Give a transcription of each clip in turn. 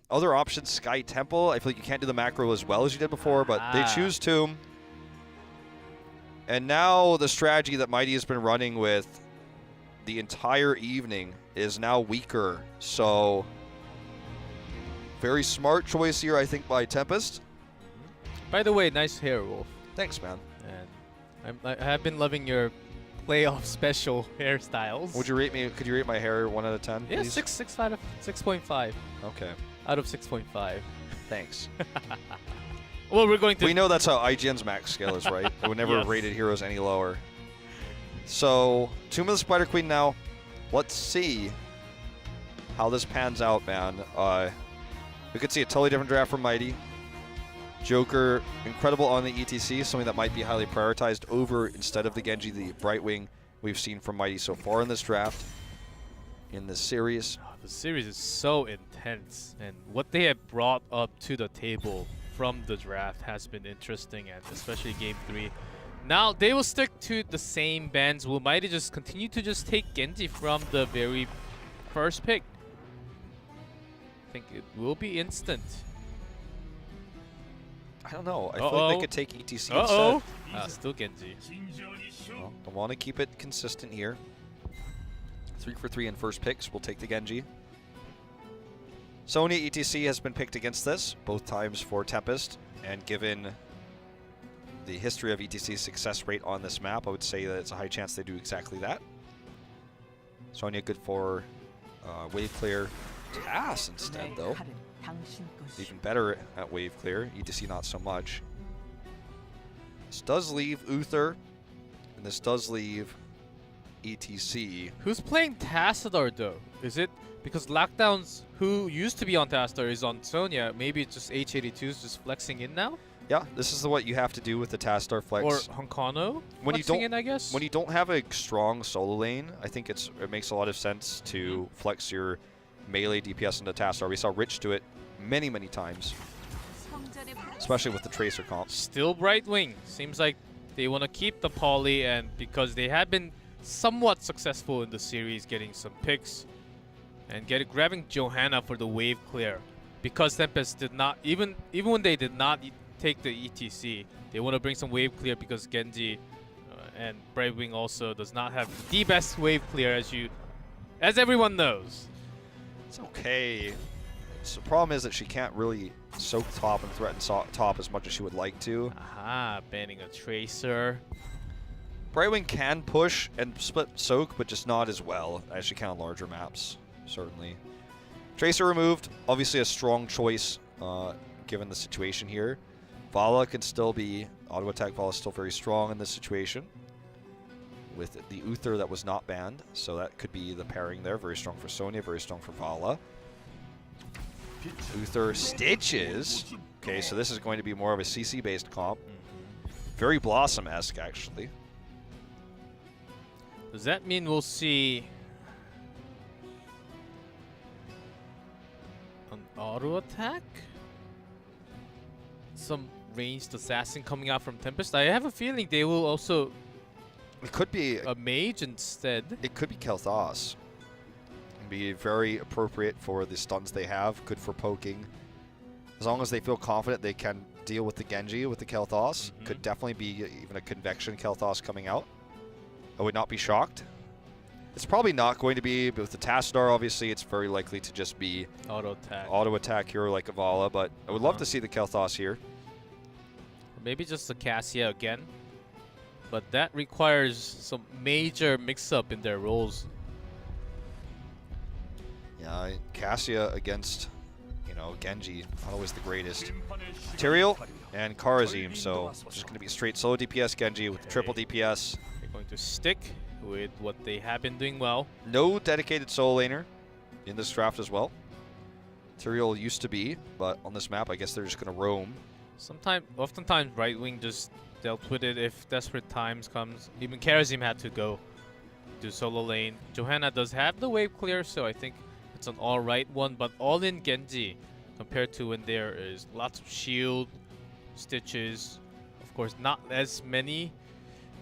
Other options, Sky Temple. I feel like you can't do the macro as well as you did before, but they choose to. And now the strategy that Mighty has been running with the entire evening is now weaker. So very smart choice here, I think, by Tempest. By the way, nice hair, Wolf. Thanks, man. And I have been loving your playoff special hairstyles. Would you rate me? Could you rate my hair 1 out of 10? Yeah, please? 6 out of 6.5. Okay. Out of 6.5. Thanks. Well, we're going to. We know that's how IGN's max scale is, right? They would never have rated heroes any lower. So, Tomb of the Spider Queen now. Let's see how this pans out, man. We could see a totally different draft from Mighty. Joker, incredible on the ETC, something that might be highly prioritized over, instead of the Genji, the Brightwing we've seen from Mighty so far in this draft, in this series. Oh, the series is so intense, and what they have brought up to the table from the draft has been interesting, and especially Game 3. Now, they will stick to the same bans. Will Mighty just continue to just take Genji from the very first pick? I think it will be instant. I don't know. I feel like they could take ETC instead. Still Genji. Well, I want to keep it consistent here. 3 for 3 in first picks. We'll take the Genji. Sonya ETC has been picked against this, both times for Tempest. And given the history of ETC's success rate on this map, I would say that it's a high chance they do exactly that. Sonya good for wave clear. TAS instead, though. Even better at wave clear. ETC not so much. This does leave Uther, and this does leave ETC. Who's playing Tassadar though? Is it because Lockdowns, who used to be on Tassadar, is on Sonya? Maybe it's just H82's just flexing in now? Yeah, this is what you have to do with the Tassadar flex. Or Honkano flexing in, I guess? When you don't have a strong solo lane, I think it makes a lot of sense to flex your melee DPS into Tassadar. We saw Rich do it many, many times, especially with the Tracer comp. Still Brightwing. Seems like they want to keep the poly, and because they have been somewhat successful in the series getting some picks and grabbing Johanna for the wave clear, because Tempest did not, even when they did not take the ETC, they want to bring some wave clear because Genji and Brightwing also does not have the best wave clear, as everyone knows. It's okay. So the problem is that she can't really soak top and threaten top as much as she would like to. Aha, banning a Tracer. Brightwing can push and split soak, but just not as well as she can on larger maps, certainly. Tracer removed, obviously a strong choice given the situation here. Vala can still be, auto attack Vala is still very strong in this situation. With the Uther that was not banned, so that could be the pairing there. Very strong for Sonya, very strong for Vala. Uther Stitches. Okay, so this is going to be more of a CC-based comp. Very Blossom-esque, actually. Does that mean we'll see an auto attack? Some ranged assassin coming out from Tempest? I have a feeling they will also... It could be a mage instead. It could be Kel'Thas. Be very appropriate for the stuns they have, good for poking. As long as they feel confident they can deal with the Genji with the Kel'Thas. Could definitely be even a convection Kel'Thas coming out. I would not be shocked. It's probably not going to be, but with the Tassadar, obviously, it's very likely to just be auto attack hero like Avala, but I would love to see the Kel'Thas here. Maybe just the Cassia again. But that requires some major mix-up in their roles. Yeah, Cassia against, Genji, not always the greatest. Tyrael and Karazim, so just going to be straight solo DPS Genji with triple DPS. They're going to stick with what they have been doing well. No dedicated solo laner in this draft as well. Tyrael used to be, but on this map, I guess they're just going to roam. Oftentimes, Brightwing just dealt with it if desperate times comes. Even Karazim had to go to solo lane. Johanna does have the wave clear, so I think it's an alright one, but all-in Genji compared to when there is lots of shield, stitches. Of course, not as many,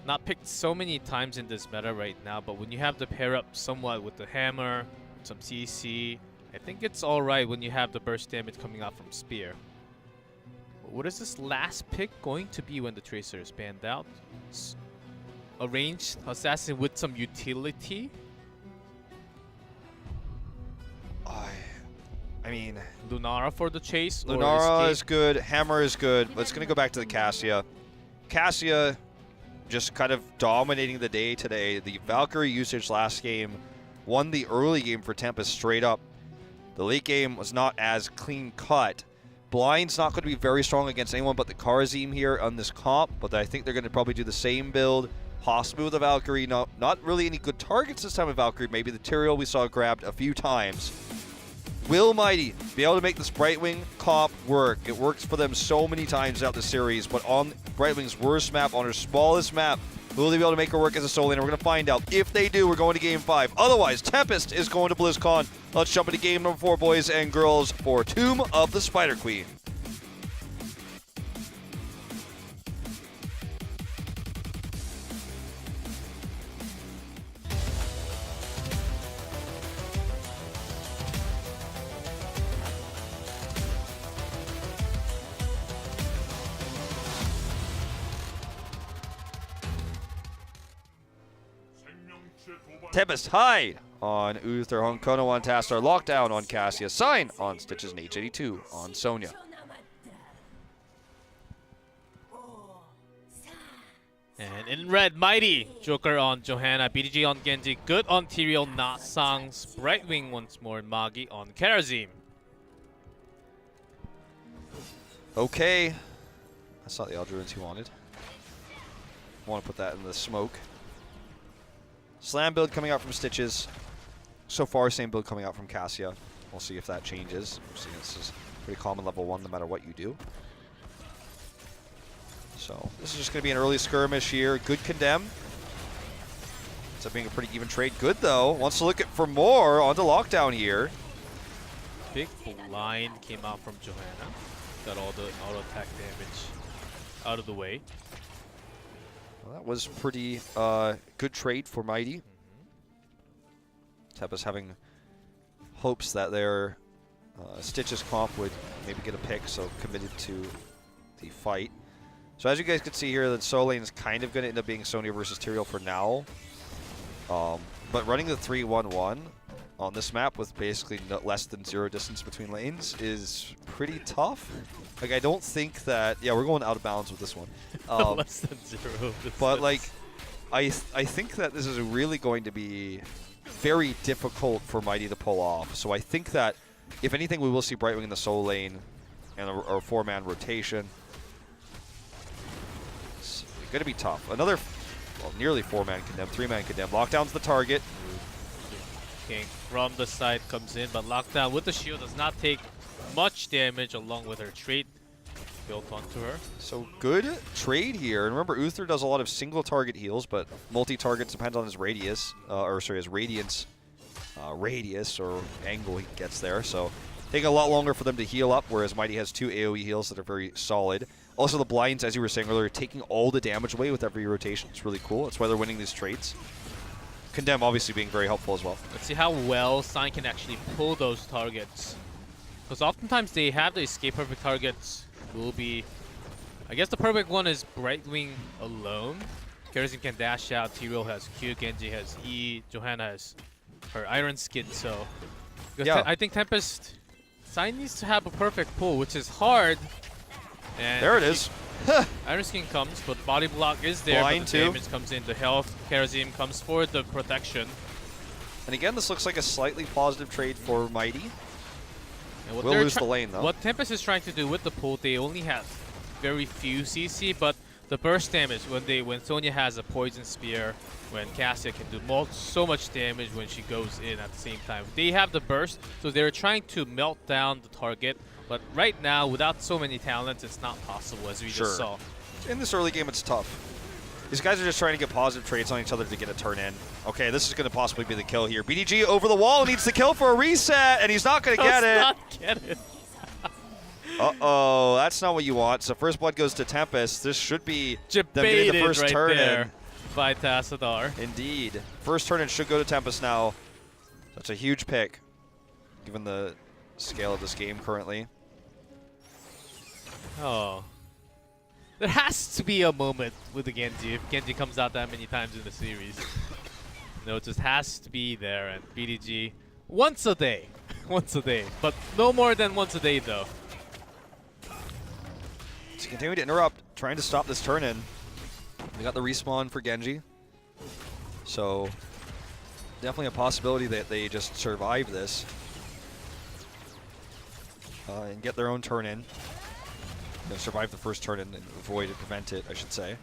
not picked so many times in this meta right now, but when you have to pair up somewhat with the hammer, some CC, I think it's alright when you have the burst damage coming out from Spear. What is this last pick going to be when the Tracer is banned out? A ranged assassin with some utility? I mean, Lunara for the chase? Lunara is good, Hammer is good, but it's going to go back to the Cassia. Cassia just kind of dominating the day today. The Valkyrie usage last game won the early game for Tempest straight up. The late game was not as clean cut. Blind's not going to be very strong against anyone but the Karazim here on this comp, but I think they're going to probably do the same build, possibly with the Valkyrie. Not really any good targets this time with Valkyrie. Maybe the Tyrael we saw grabbed a few times. Will Mighty be able to make this Brightwing comp work? It works for them so many times throughout the series, but on Brightwing's worst map, on her smallest map, will they be able to make her work as a solo laner? We're going to find out. If they do, we're going to Game 5. Otherwise, Tempest is going to BlizzCon. Let's jump into game number 4, boys and girls, for Tomb of the Spider Queen. Tempest hide on Uther, Honkono on Tastar, Lockdown on Cassia, Sign on Stitches, and H82 on Sonya. And in red, Mighty. Joker on Johanna, BDG on Genji, good on Tyrael, Nasangs, Brightwing once more, and Magi on Karazim. Okay. That's not the Eldruins he wanted. I want to put that in the smoke. Slam build coming out from Stitches. So far, same build coming out from Cassia. We'll see if that changes. We're seeing this is pretty common level 1 no matter what you do. So this is just going to be an early skirmish here. Good condemn. Ends up being a pretty even trade. Good though. Wants to look at for more onto Lockdown here. Big line came out from Johanna. Got all the auto attack damage out of the way. Well, that was pretty good trade for Mighty. Tempest having hopes that their Stitches comp would maybe get a pick, so committed to the fight. So as you guys can see here, the solo lane is kind of going to end up being Sonya versus Tyrael for now. But running the 3-1-1 on this map with basically less than 0 distance between lanes is pretty tough. Like, I don't think that... Yeah, we're going out of bounds with this one. Less than 0 distance. But, like, I think that this is really going to be very difficult for Mighty to pull off. So I think that, if anything, we will see Brightwing in the solo lane and a 4-man rotation. It's going to be tough. Another, well, nearly 4-man condemn, 3-man condemn. Lockdown's the target. King from the side comes in, but Lockdown with the shield does not take much damage along with her trait built onto her. So good trade here. And remember, Uther does a lot of single target heals, but multi-targets depends on his radius, his radiance radius or angle he gets there. So taking a lot longer for them to heal up, whereas Mighty has 2 AoE heals that are very solid. Also the blinds, as you were saying earlier, taking all the damage away with every rotation. It's really cool. That's why they're winning these traits. Condemn obviously being very helpful as well. Let's see how well Sign can actually pull those targets. Because oftentimes they have the escape perfect targets. Will be, I guess the perfect one is Brightwing alone. Karazim can dash out, Tyrael has Q, Genji has E, Johanna has her Iron Skin, so... Yeah. I think Tempest... Sign needs to have a perfect pull, which is hard. And there it is. Iron Skin comes, but body block is there, Blind but the too. damage comes in. The health, Karazim comes for the protection. And again, this looks like a slightly positive trade for Mighty. And We'll lose the lane though. What Tempest is trying to do with the pull, they only have very few CC, but the burst damage when Sonya has a poison spear, when Cassia can do so much damage when she goes in at the same time. They have the burst, so they're trying to melt down the target. But right now, without so many talents, it's not possible, as we just saw. In this early game, it's tough. These guys are just trying to get positive trades on each other to get a turn in. Okay, this is going to possibly be the kill here. BDG over the wall, needs the kill for a reset, and he's not going to get it. Not get it. Uh-oh, that's not what you want. So first blood goes to Tempest. This should be them getting the first right turn there in. By Tassadar. Indeed. First turn in should go to Tempest now. That's a huge pick. given the scale of this game currently. Oh. There has to be a moment with the Genji if Genji comes out that many times in the series. No, it just has to be there, and BDG once a day. Once a day. But no more than once a day though. To continue to interrupt, trying to stop this turn-in. They got the respawn for Genji. So definitely a possibility that they just survive this. And get their own turn-in. Survive the first turn-in and avoid and prevent it, I should say.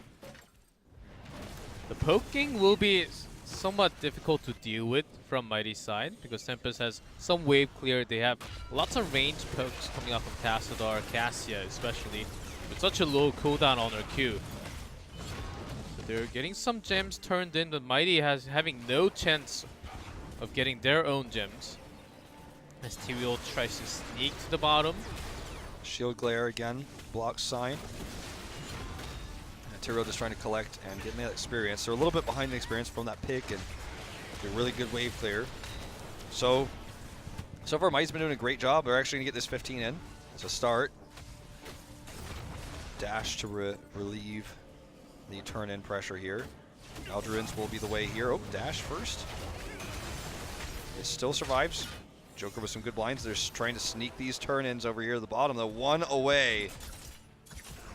The poking will be somewhat difficult to deal with from Mighty's side because Tempest has some wave clear. They have lots of range pokes coming up from Tassadar, Cassia especially, with such a low cooldown on her Q. So they're getting some gems turned in, but Mighty has having no chance of getting their own gems. As Tyrael tries to sneak to the bottom. Shield glare again, blocks sign. And Tyrael just trying to collect and get that experience. They're a little bit behind the experience from that pick and a really good wave clear. So far Mighty's been doing a great job. They're actually gonna get this 15 in. It's a start. Dash to relieve the turn-in pressure here. Aldurin's will be the way here. Oh, dash first. It still survives. Joker with some good blinds. They're just trying to sneak these turn-ins over here at the bottom. The one away.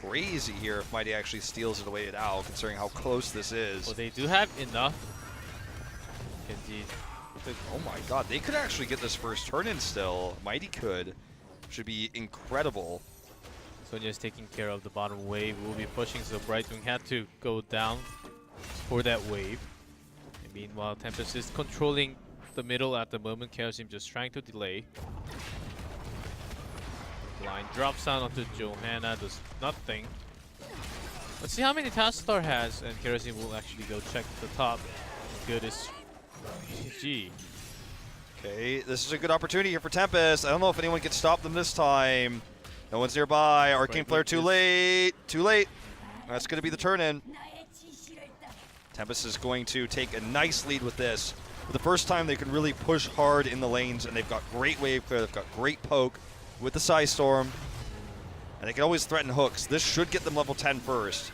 Crazy here if Mighty actually steals it away at Al, considering how close this is. Well, they do have enough. Indeed. Oh my god, they could actually get this first turn-in still. Mighty could. Should be incredible. Sonya's taking care of the bottom wave. We'll be pushing, so Brightwing had to go down for that wave. And meanwhile, Tempest is controlling the middle at the moment. Kerosene just trying to delay. Line drops down onto Johanna, does nothing. Let's see how many Tassadar has, and Kerosene will actually go check the top. Good is GG. Okay, this is a good opportunity here for Tempest. I don't know if anyone can stop them this time. No one's nearby. Arcane Flare too late. Too late. That's going to be the turn-in. Tempest is going to take a nice lead with this. For the first time, they can really push hard in the lanes, and they've got great wave clear. They've got great poke with the Psy Storm, and they can always threaten hooks. This should get them level 10 first.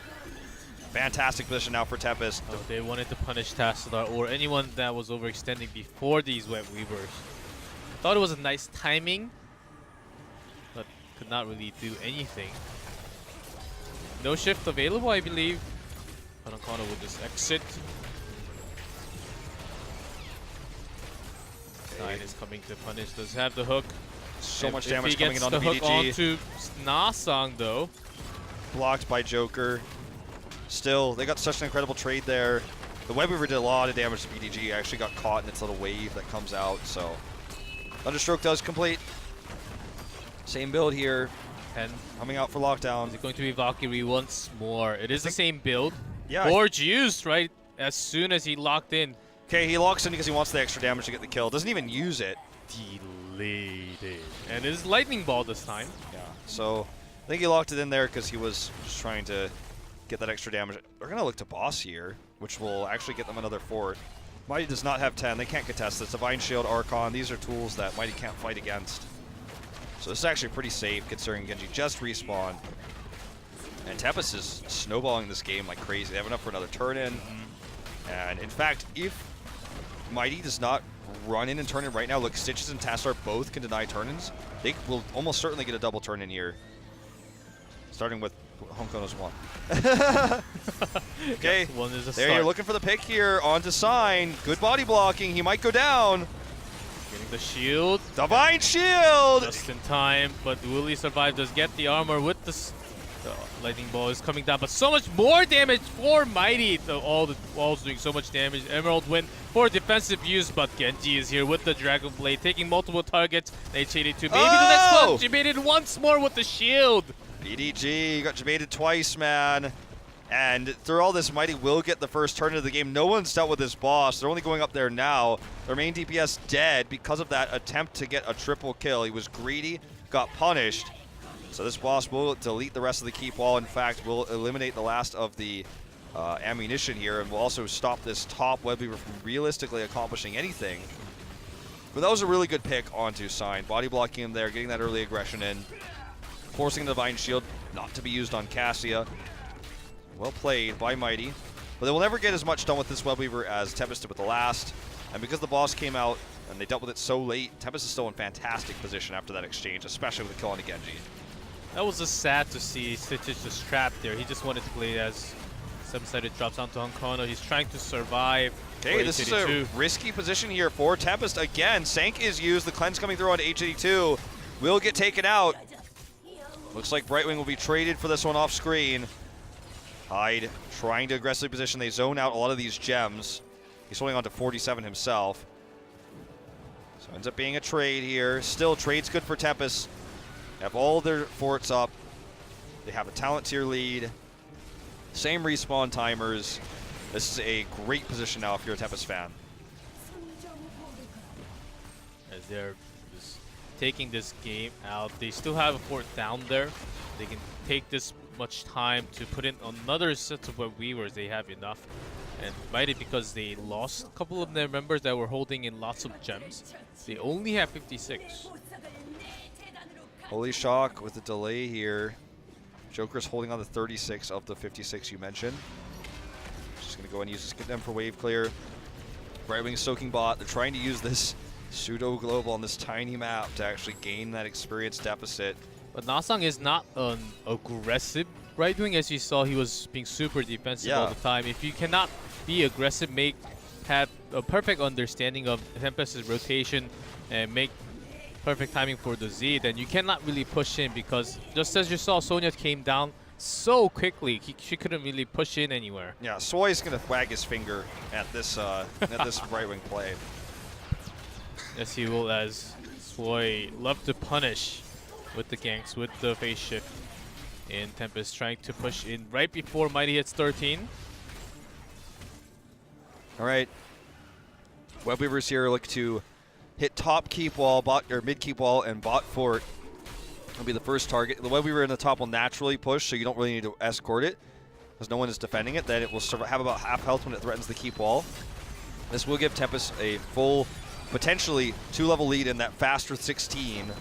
Fantastic position now for Tempest. Oh, they wanted to punish Tassadar or anyone that was overextending before these web weavers. I thought it was a nice timing, but could not really do anything. No shift available, I believe. Panakana will just exit. Nine is coming to punish. Does have the hook. So much damage coming in on the BDG. If he gets the hook onto Nasang though. Blocked by Joker. Still, they got such an incredible trade there. The Webweaver did a lot of damage to BDG. Actually got caught in its little wave that comes out, so. Thunderstroke does complete. Same build here. And coming out for lockdown. Is it going to be Valkyrie once more? It is the same build. Yeah. Gorge used right as soon as he locked in. Okay, he locks in because he wants the extra damage to get the kill. Doesn't even use it. Deleted. And it is Lightning Ball this time. Yeah, so I think he locked it in there because he was just trying to get that extra damage. They're going to look to boss here, which will actually get them another fort. Mighty does not have 10. They can't contest this. Divine Shield, Archon, these are tools that Mighty can't fight against. So this is actually pretty safe considering Genji just respawned. And Tempest is snowballing this game like crazy. They have enough for another turn-in. And in fact, if Mighty does not run in and turn in right now, look, Stitches and Tassar both can deny turn-ins. They will almost certainly get a double turn-in here. Starting with Honkono's one. Okay, one is a there start. you're looking for the pick here. On to Sign. Good body blocking. He might go down. Getting the shield. Divine Shield! Just in time, but Willie survived. Does get the armor with the Lightning Ball is coming down, but so much more damage for Mighty. All the walls doing so much damage. Emerald win for defensive use, but Genji is here with the Dragon Blade, taking multiple targets. H82 maybe the next one. Debated once more with the shield. BDG got debated twice, man. And through all this, Mighty will get the first turn of the game. No one's dealt with this boss. They're only going up there now. Their main DPS dead because of that attempt to get a triple kill. He was greedy, got punished. So this boss will delete the rest of the keep wall. In fact, will eliminate the last of the ammunition here, and will also stop this top Webweaver from realistically accomplishing anything. But that was a really good pick onto Sign. Body blocking him there, getting that early aggression in. Forcing the Divine Shield not to be used on Cassia. Well played by Mighty. But they will never get as much done with this Web Weaver as Tempest did with the last. And because the boss came out and they dealt with it so late, Tempest is still in fantastic position after that exchange, especially with the kill on Genji. That was just sad to see Stitches just trapped there. He just wanted to play as 7-sided drops onto Honkono. He's trying to survive. Okay, this is a risky position here for Tempest. Again, Sank is used. The cleanse coming through on H82 will get taken out. Looks like Brightwing will be traded for this one off screen. Hyde trying to aggressively position. They zone out a lot of these gems. He's holding on to 47 himself. So ends up being a trade here. Still, trade's good for Tempest. Have all their forts up. They have a talent tier lead. Same respawn timers. This is a great position now if you're a Tempest fan. As they're just taking this game out, they still have a fort down there. They can take this much time to put in another set of Web Weavers. They have enough. And Mighty, because they lost a couple of their members that were holding in lots of gems, they only have 56. Holy shock with the delay here. Joker's holding on to 36 of the 56 you mentioned. Just going to go and use this Condemn for wave clear. Brightwing soaking bot. They're trying to use this pseudo global on this tiny map to actually gain that experience deficit. But Nasang is not an aggressive Brightwing, as you saw. He was being super defensive all the time. If you cannot be aggressive, have a perfect understanding of Tempest's rotation, and make perfect timing for the Z, then you cannot really push in, because just as you saw, Sonya came down so quickly, she couldn't really push in anywhere. Yeah, Soy's gonna wag his finger at this Brightwing play. Yes, he will, as Soy love to punish with the ganks, with the phase shift. And Tempest trying to push in right before Mighty hits 13. All right, Web Weavers here look to hit top keep wall, mid keep wall, and bot fort. Will be the first target. The Web Weaver in the top will naturally push, so you don't really need to escort it, because no one is defending it. Then it will have about half health when it threatens the keep wall. This will give Tempest a full, potentially 2-level lead in that faster 16.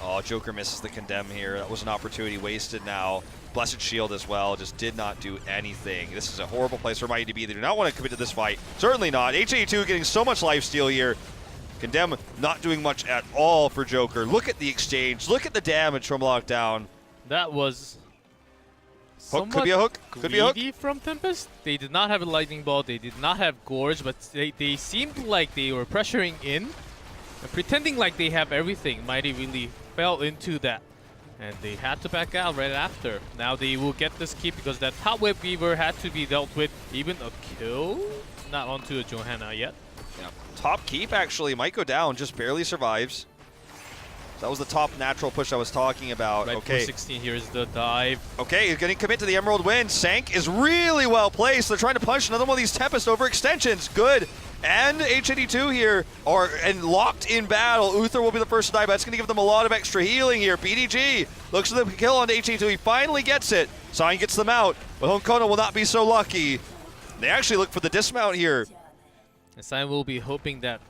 Oh, Joker misses the Condemn here. That was an opportunity wasted now. Blessed Shield as well, just did not do anything. This is a horrible place for Mighty to be. They do not want to commit to this fight. Certainly not. H82 getting so much lifesteal here. Condemn not doing much at all for Joker. Look at the exchange. Look at the damage from Lockdown. That was hook. Could be a hook. Could be a hook from Tempest. They did not have a lightning bolt. They did not have Gorge, but they seemed like they were pressuring in and pretending like they have everything. Mighty really fell into that, and they had to back out right after. Now they will get this keep, because that top Web Weaver had to be dealt with. Even a kill, not onto a Johanna yet. Yeah. Top keep actually might go down, just barely survives. That was the top natural push I was talking about. Right, okay. 16, here's the dive. Okay, he's going to commit to the Emerald Wind. Sank is really well placed. They're trying to punch another one of these Tempest overextensions. Good. And H82 here and locked in battle. Uther will be the first to die, but that's going to give them a lot of extra healing here. BDG looks for the kill on H82. He finally gets it. Sign gets them out, but Honkono will not be so lucky. They actually look for the dismount here. And Sign will be hoping that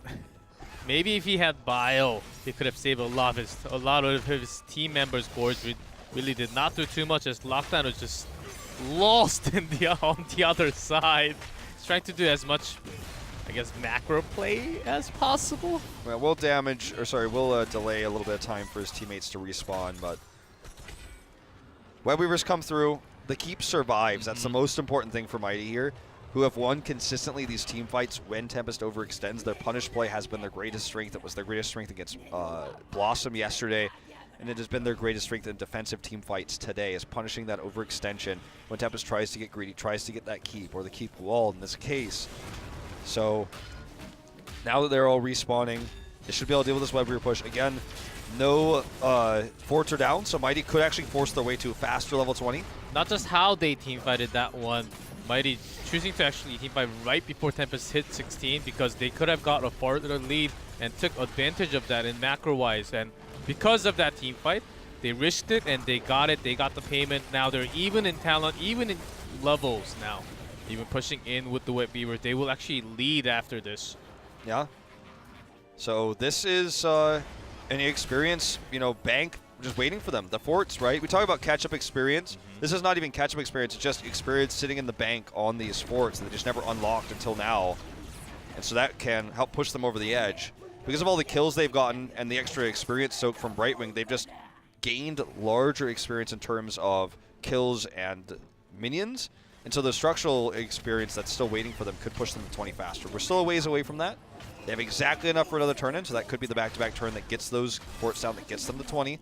maybe if he had Bio, he could have saved a lot of his team members. Gorge really did not do too much, as Lockdown was just lost on the other side. He's trying to do as much, I guess, macro play as possible. Well, we'll delay a little bit of time for his teammates to respawn, but Web Weavers come through. The keep survives. That's the most important thing for Mighty here, who have won consistently these team fights when Tempest overextends. Their punish play has been their greatest strength. It was their greatest strength against Blossom yesterday, and it has been their greatest strength in defensive team fights today, is punishing that overextension when Tempest tries to get greedy, tries to get that keep, or the keep wall in this case. So now that they're all respawning, they should be able to deal with this Web Weaver push. Again, no forts are down, so Mighty could actually force their way to a faster level 20. Not just how they teamfighted that one. Mighty choosing to actually teamfight right before Tempest hit 16, because they could have got a farther lead and took advantage of that in macro-wise. And because of that teamfight, they risked it and they got it. They got the payment. Now they're even in talent, even in levels now. Even pushing in with the Web Weaver. They will actually lead after this. Yeah. So this is an experience, you know, bank just waiting for them. The forts, right? We talk about catch-up experience. This is not even catch-up experience. It's just experience sitting in the bank on these forts that they just never unlocked until now. And so that can help push them over the edge. Because of all the kills they've gotten and the extra experience soak from Brightwing, they've just gained larger experience in terms of kills and minions. And so the structural experience that's still waiting for them could push them to 20 faster. We're still a ways away from that. They have exactly enough for another turn-in, so that could be the back-to-back turn that gets those forts down, that gets them to 20.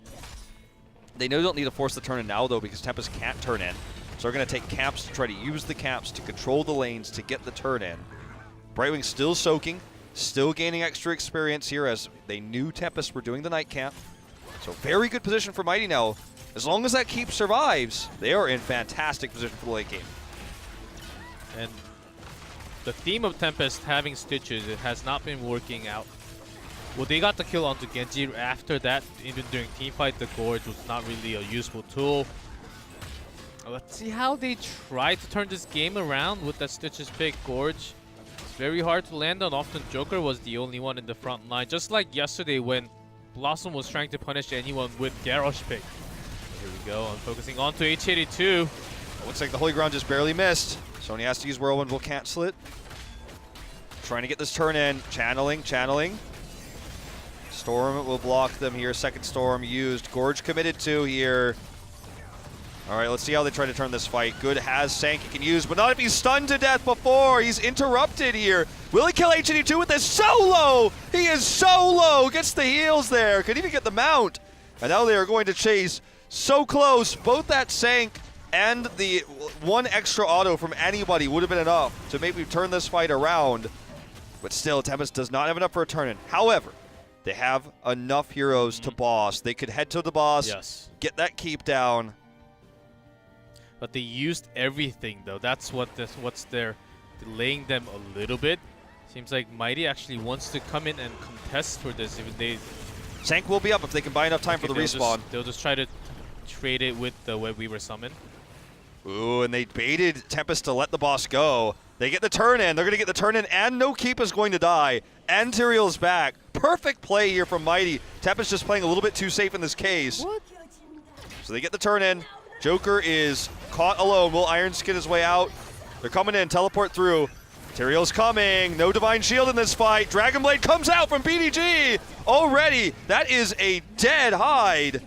They know they don't need to force the turn-in now, though, because Tempest can't turn in. So they're going to take camps to try to use the camps to control the lanes to get the turn-in. Brightwing still soaking, still gaining extra experience here as they knew Tempest were doing the night camp. So very good position for Mighty now. As long as that keep survives, they are in fantastic position for the late game. And the theme of Tempest having Stitches, it has not been working out. Well, they got the kill onto Genji. After that, even during teamfight, the Gorge was not really a useful tool. Let's see how they try to turn this game around with that Stitches pick. Gorge, it's very hard to land on. Often Joker was the only one in the front line. Just like yesterday when Blossom was trying to punish anyone with Garrosh pick. Here we go, I'm focusing on to H82. Looks like the Holy Ground just barely missed. Sony has to use Whirlwind, will cancel it. Trying to get this turn in. Channeling. Storm will block them here. Second Storm used. Gorge committed to here. All right, let's see how they try to turn this fight. Good has Sank he can use, but not if he's stunned to death before. He's interrupted here. Will he kill H82 with this solo? He is so low. Gets the heals there. Could even get the mount. And now they are going to chase. So close. Both that Sank and the one extra auto from anybody would have been enough to maybe turn this fight around. But still, Tempest does not have enough for a turn-in. However, they have enough heroes to boss. They could head to the boss, yes, get that keep down. But they used everything, though. That's what's there, delaying them a little bit. Seems like Mighty actually wants to come in and contest for this. Even they, Sank will be up if they can buy enough time for the respawn. They'll just try to trade it with the Web Weaver summon. Ooh, and they baited Tempest to let the boss go. They get the turn-in. They're going to get the turn-in, and no keep is going to die. And Tyrael is back. Perfect play here from Mighty. Tempest just playing a little bit too safe in this case. What? So they get the turn-in. Joker is caught alone. Will Iron Skin his way out? They're coming in. Teleport through. Tyrael's coming. No Divine Shield in this fight. Dragon Blade comes out from BDG already. That is a dead hide.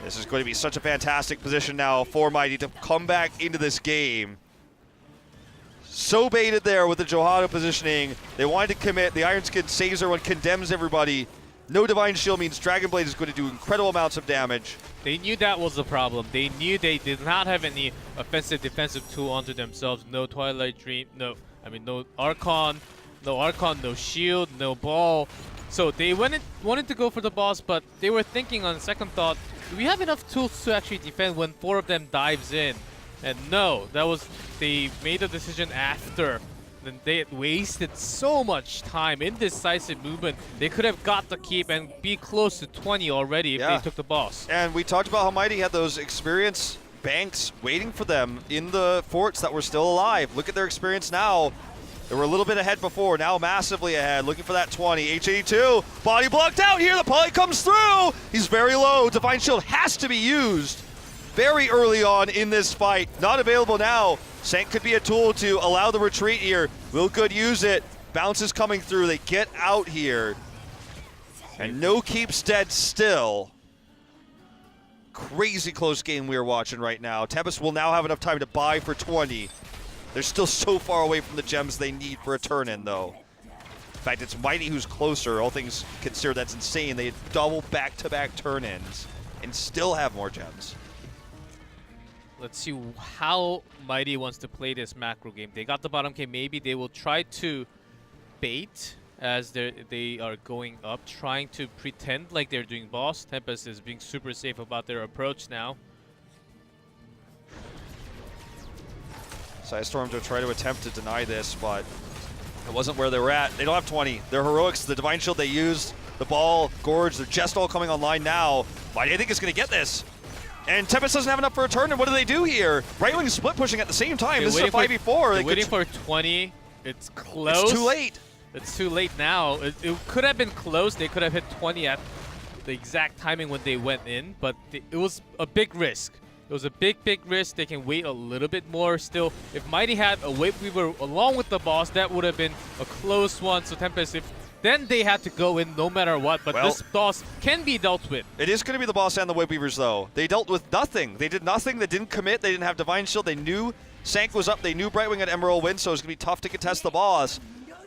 This is going to be such a fantastic position now for Mighty to come back into this game. So baited there with the Johado positioning. They wanted to commit. The Iron Skin saves everyone, condemns everybody. No Divine Shield means Dragon Blade is going to do incredible amounts of damage. They knew that was the problem. They knew they did not have any offensive defensive tool onto themselves. No Twilight Dream, no Archon, no shield, no ball. So they wanted to go for the boss, but they were thinking on second thought, do we have enough tools to actually defend when 4 of them dives in? And no, they made a decision after. Then they had wasted so much time, indecisive movement. They could have got the keep and be close to 20 already if they took the boss. And we talked about how Mighty had those experience banks waiting for them in the forts that were still alive. Look at their experience now. They were a little bit ahead before, now massively ahead, looking for that 20. H82, body blocked out here, the poly comes through! He's very low, Divine Shield has to be used very early on in this fight. Not available now. Sank could be a tool to allow the retreat here. Will Good use it? Bounce is coming through, they get out here. And no keeps dead still. Crazy close game we are watching right now. Tempest will now have enough time to buy for 20. They're still so far away from the gems they need for a turn-in, though. In fact, it's Mighty who's closer. All things considered, that's insane. They double back-to-back turn-ins and still have more gems. Let's see how Mighty wants to play this macro game. They got the bottom game. Maybe they will try to bait as they are going up, trying to pretend like they're doing boss. Tempest is being super safe about their approach now. Storm to try to attempt to deny this, but it wasn't where they were at. They don't have 20. Their heroics, the Divine Shield they used, the ball, Gorge, they're just all coming online now. Mighty, I think, is going to get this. And Tempest doesn't have enough for a turn, and what do they do here? Brightwing split pushing at the same time. This is a 5v4. They're waiting for 20. It's close. It's too late. It's too late now. It could have been close. They could have hit 20 at the exact timing when they went in, but it was a big risk. It was a big risk. They can wait a little bit more still. If Mighty had a Wave Weaver along with the boss, that would have been a close one. So Tempest, then they had to go in no matter what, but this boss can be dealt with. It is going to be the boss and the Wave Weavers, though. They dealt with nothing. They did nothing. They didn't commit. They didn't have Divine Shield. They knew Sank was up. They knew Brightwing had Emerald Wind, so it was going to be tough to contest the boss.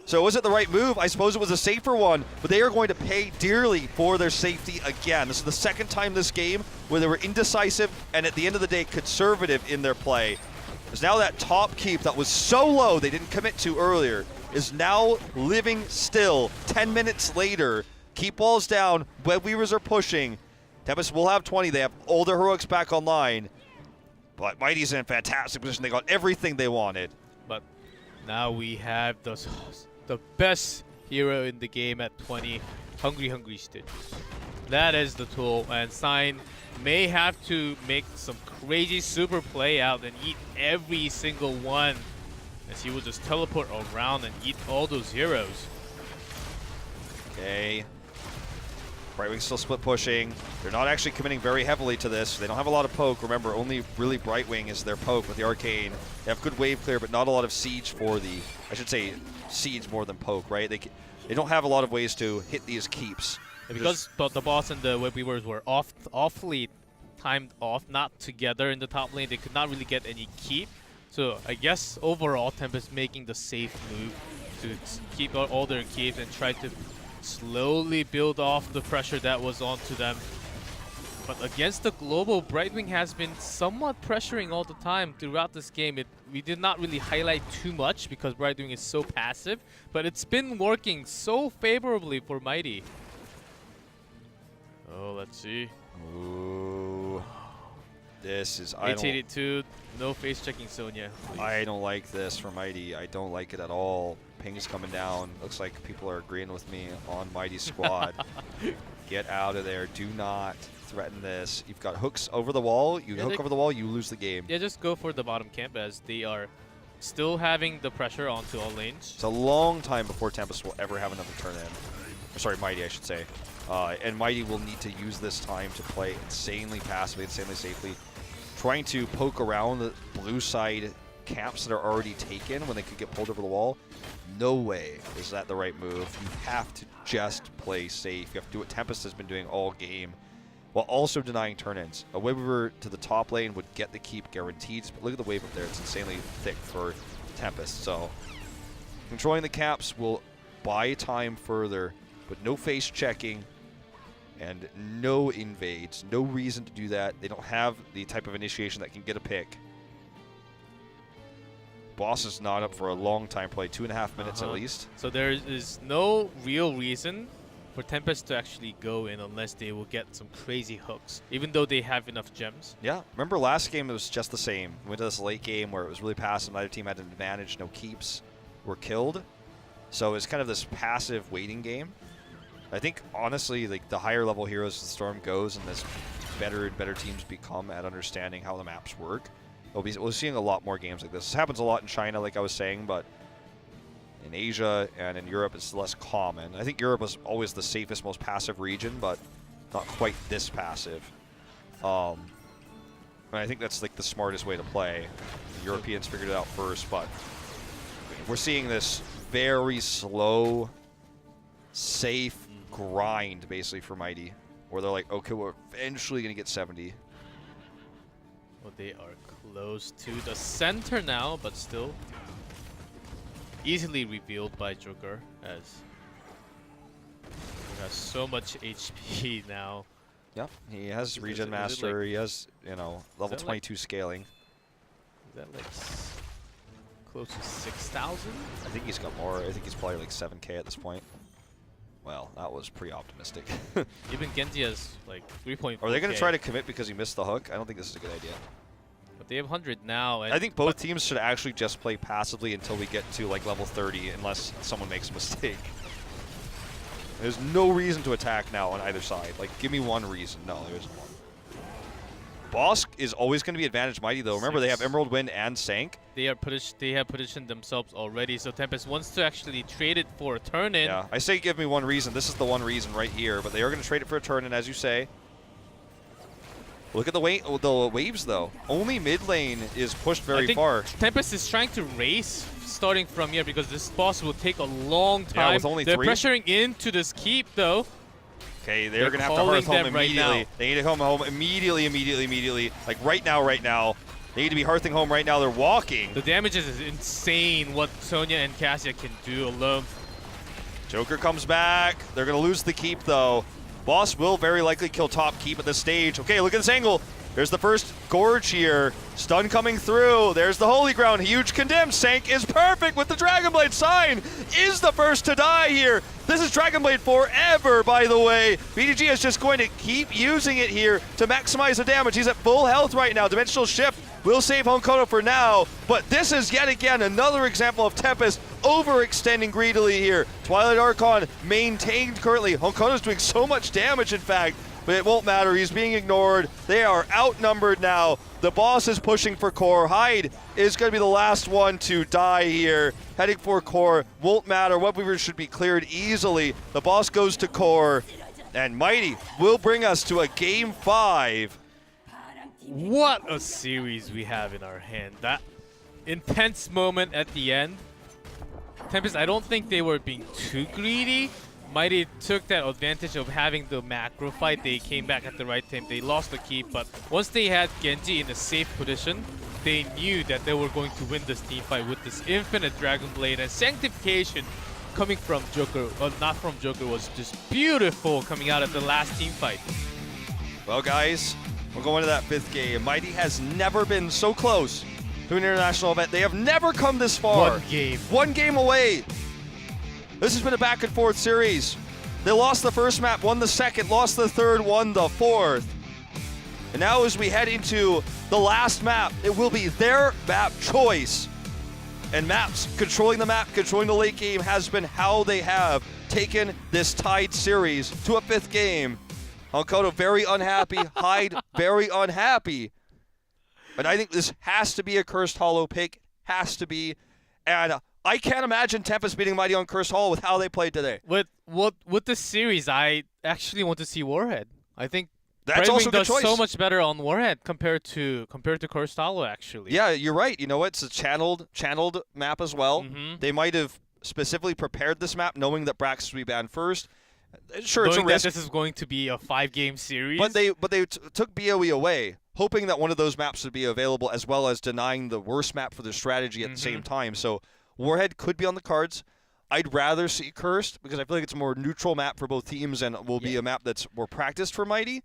So was it the right move? I suppose it was a safer one, but they are going to pay dearly for their safety again. This is the second time this game where they were indecisive and at the end of the day conservative in their play. Because now that top keep that was so low they didn't commit to earlier is now living still 10 minutes later. Keep balls down, Web Weavers are pushing. Tempest will have 20, they have all their heroics back online. But Mighty's in a fantastic position, they got everything they wanted. But now we have the best hero in the game at 20, Hungry Stitch. That is the tool, and Sign may have to make some crazy super play out and eat every single one, as he will just teleport around and eat all those heroes. Okay. Brightwing's still split pushing. They're not actually committing very heavily to this. They don't have a lot of poke. Remember, only really Brightwing is their poke with the Arcane. They have good wave clear, but not a lot of siege for the, I should say, siege more than poke, right? They don't have a lot of ways to hit these keeps. Because the boss and the Web Weavers were awfully timed off, not together in the top lane, they could not really get any keep. So I guess overall, Tempest making the safe move to keep all their keeps and try to slowly build off the pressure that was onto them. But against the global, Brightwing has been somewhat pressuring all the time throughout this game. We did not really highlight too much because Brightwing is so passive, but it's been working so favorably for Mighty. Oh, let's see. Ooh. This is... 882, no face checking Sonya. Please. I don't like this for Mighty. I don't like it at all. Ping's coming down. Looks like people are agreeing with me on Mighty's squad. Get out of there. Do not threaten this. You've got hooks over the wall. You hook over the wall, you lose the game. Yeah, just go for the bottom camp as they are still having the pressure onto all lanes. It's a long time before Tempest will ever have another turn in. Or sorry, Mighty, I should say. And Mighty will need to use this time to play insanely passively, insanely safely. Trying to poke around the blue side camps that are already taken when they could get pulled over the wall. No way is that the right move. You have to just play safe. You have to do what Tempest has been doing all game while also denying turn-ins. A Wave Weaver to the top lane would get the keep guaranteed, but look at the wave up there. It's insanely thick for Tempest. So controlling the caps will buy time further, but no face checking and no invades. No reason to do that. They don't have the type of initiation that can get a pick. Boss is not up for a long time play, 2.5 minutes at least. So there is no real reason for Tempest to actually go in unless they will get some crazy hooks, even though they have enough gems. Yeah, remember last game it was just the same. We went to this late game where it was really passive, neither team had an advantage, no keeps were killed. So it's kind of this passive waiting game. I think honestly, like the higher level heroes the Storm goes and this better and better teams become at understanding how the maps work. We're seeing a lot more games like this. This happens a lot in China, like I was saying, but in Asia and in Europe, it's less common. I think Europe was always the safest, most passive region, but not quite this passive. And I think that's like the smartest way to play. The Europeans figured it out first, but we're seeing this very slow, safe grind, basically, for Mighty, where they're like, okay, we're eventually going to get 70. Well, they are close to the center now, but still easily revealed by Joker, as he has so much HP now. Yep, he has Regen Master, he has, you know, level 22 scaling. Is that like close to 6,000? I think he's got more. I think he's probably like 7K at this point. Well, that was pretty optimistic. Even Genji has like 3.4K. Are they going to try to commit because he missed the hook? I don't think this is a good idea. But they have 100 now. And I think both teams should actually just play passively until we get to like level 30, unless someone makes a mistake. There's no reason to attack now on either side. Like, give me one reason. No, there isn't one. Boss is always going to be advantage Mighty, though. Remember, they have Emerald Wind and Sank. they have positioned themselves already. So Tempest wants to actually trade it for a turn-in. Yeah, I say give me one reason. This is the one reason right here, but they are going to trade it for a turn-in, as you say. Look at the waves, though. Only mid lane is pushed very far. Tempest is trying to race starting from here because this boss will take a long time. Yeah, with only They're 3. pressuring into this keep, though. Okay, they're going to have to hearth home immediately. Right, they need to come home immediately. Like right now. They need to be hearthing home right now. They're walking. The damage is insane what Sonya and Cassia can do alone. Joker comes back. They're going to lose the keep, though. Boss will very likely kill top keep at this stage. Okay, look at this angle. There's the first Gorge here. Stun coming through. There's the Holy Ground. Huge condemn. Sank is perfect with the Dragon Blade sign. Is the first to die here. This is Dragon Blade forever, by the way. BDG is just going to keep using it here to maximize the damage. He's at full health right now. Dimensional Shift will save Honkono for now, but this is yet again another example of Tempest overextending greedily here. Twilight Archon maintained currently. Honkono's doing so much damage, in fact, but it won't matter. He's being ignored. They are outnumbered now. The boss is pushing for core. Hyde is going to be the last one to die here. Heading for core. Won't matter. Web Weaver should be cleared easily. The boss goes to core, and Mighty will bring us to a Game 5. What a series we have in our hand. That intense moment at the end. Tempest, I don't think they were being too greedy. Mighty took that advantage of having the macro fight. They came back at the right time. They lost the keep, but once they had Genji in a safe position, they knew that they were going to win this team fight with this infinite Dragon Blade, and Sanctification coming from Joker, not from Joker, was just beautiful coming out of the last team fight. Well, guys, we're going to that 5th game. Mighty has never been so close to an international event. They have never come this far. One game away. This has been a back and forth series. They lost the first map, won the second, lost the third, won the fourth. And now as we head into the last map, it will be their map choice. And maps, controlling the map, controlling the late game has been how they have taken this tied series to a 5th game. Honkono very unhappy, Hyde very unhappy. But I think this has to be a Cursed Hollow pick, has to be. And I can't imagine Tempest beating Mighty on Cursed Hollow with how they played today. With this series, I actually want to see Warhead. I think that's also a good choice. So much better on Warhead compared to Cursed Hollow, actually. Yeah, you're right. You know what? It's a channeled map as well. They might have specifically prepared this map knowing that Braxis would be banned first. Sure, it's a risk. This is going to be a 5-game series. But they took BOE away, hoping that one of those maps would be available, as well as denying the worst map for their strategy at the same time. So Warhead could be on the cards. I'd rather see Cursed because I feel like it's a more neutral map for both teams and will be a map that's more practiced for Mighty.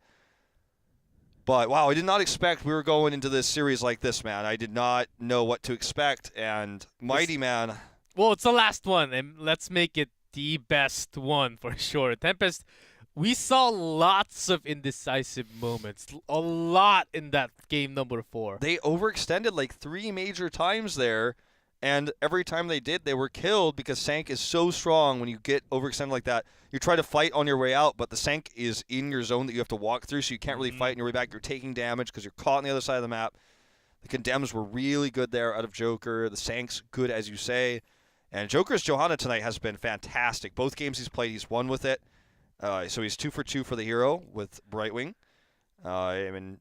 But wow, I did not expect we were going into this series like this, man. I did not know what to expect, and Mighty, man. Well, it's the last one, and let's make it the best one for sure. Tempest, we saw lots of indecisive moments. A lot in that game number 4. They overextended like 3 major times there, and every time they did, they were killed because Sank is so strong when you get overextended like that. You try to fight on your way out, but the Sank is in your zone that you have to walk through, so you can't really fight on your way back. You're taking damage because you're caught on the other side of the map. The Condemns were really good there out of Joker. The Sank's good, as you say. And Joker's Johanna tonight has been fantastic. Both games he's played, he's won with it. So he's 2 for 2 for the hero with Brightwing. I mean,